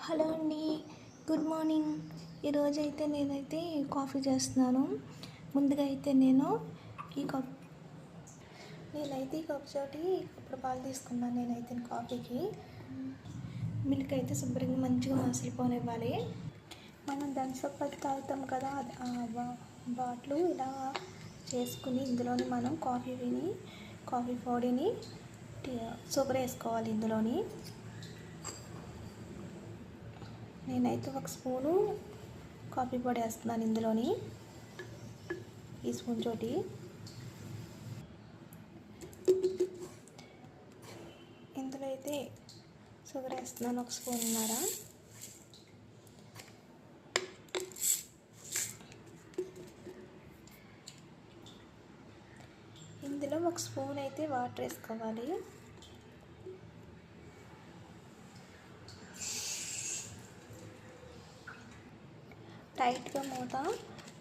Hello అండి, good morning. ఈరోజైతే నేనైతే కాఫీ చేస్తున్నాను. ముందుగా అయితే నేనైతే ఈ కప్ తోటి ఇప్పుడు పాలు తీసుకున్నాను. నేనైతే కాఫీకి మిల్క్ అయితే శుభ్రంగా మంచిగా మసిలిపోనివ్వాలి. మనం థమ్సప్ అది తాగుతాం కదా, బాటిల్ ఇలా చేసుకుని ఇందులోని మనం కాఫీ పొడిని షుగర్ వేసుకోవాలి. ఇందులోని నేనైతే ఒక స్పూను కాఫీ పొడి వేస్తున్నాను. ఇందులోని ఈ స్పూన్ తోటి ఇందులో అయితే షుగర్ వేస్తున్నాను, ఒక స్పూన్నర. ఇందులో ఒక స్పూన్ అయితే వాటర్ వేసుకోవాలి.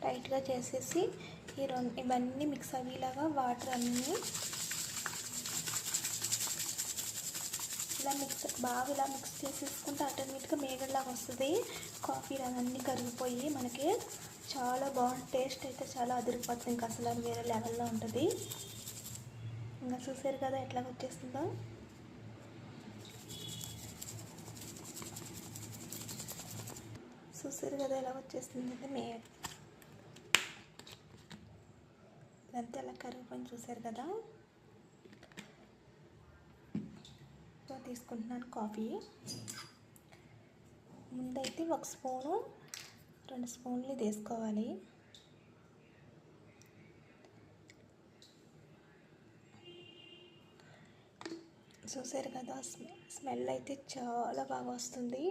టైట్గా చేసేసి ఇవన్నీ మిక్స్ అయ్యేలాగా వాటర్ అన్నీ ఇలా మిక్స్ చేసేసుకుంటే ఆటోమేటిక్గా మేగడలాగా వస్తుంది. కాఫీ అవన్నీ కరిగిపోయి మనకి చాలా బాగుంటుంది. టేస్ట్ అయితే చాలా అదిరిపోతుంది. ఇంకా అసలు అది వేరే లెవెల్లో ఉంటుంది. ఇంకా చూసారు కదా ఎట్లా వచ్చేస్తుందో. ఎలా వచ్చేస్తుంది. ఇదంతా ఎలా కరిగిపోయింది చూసారు కదా. తీసుకుంటున్నాను కాఫీ. ముందైతే ఒక స్పూను 2 స్పూన్లు తీసుకోవాలి. చూసారు కదా, స్మెల్ అయితే చాలా బాగా వస్తుంది.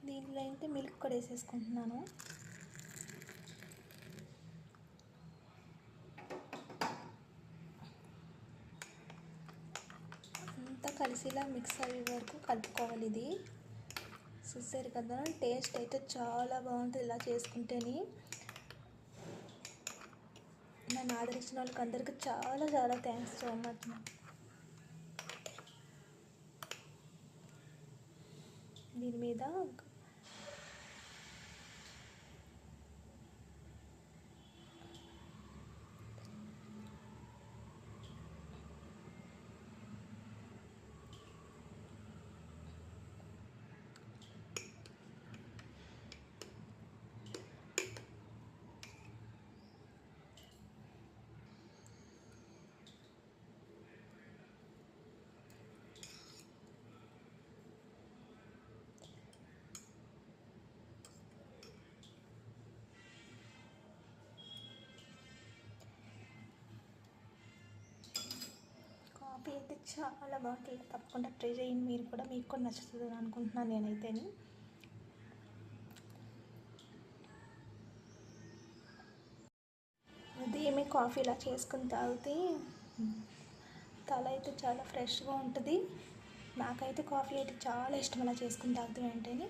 దీనిలో అయితే మిల్క్ కూడా వేసేసుకుంటున్నాను. అంతా కలిసిలా మిక్స్ అయ్యే వరకు కలుపుకోవాలి. ఇది చూసారు కదా, టేస్ట్ అయితే చాలా బాగుంటుంది ఇలా చేసుకుంటేనే. నన్ను ఆదరించిన వాళ్ళకి అందరికీ చాలా చాలా థ్యాంక్స్ సో మచ్. దీని మీద కాఫీ అయితే చాలా బాగుంటుంది. తప్పకుండా ట్రై చేయండి మీరు కూడా. మీకు కూడా నచ్చుతుంది అనుకుంటున్నాను నేనైతే. ఉదయమే కాఫీ ఇలా చేసుకుని తాగితే తల అయితే చాలా ఫ్రెష్గా ఉంటుంది. నాకైతే కాఫీ అయితే చాలా ఇష్టం అలా చేసుకుని తాగుతూ వెంటనే.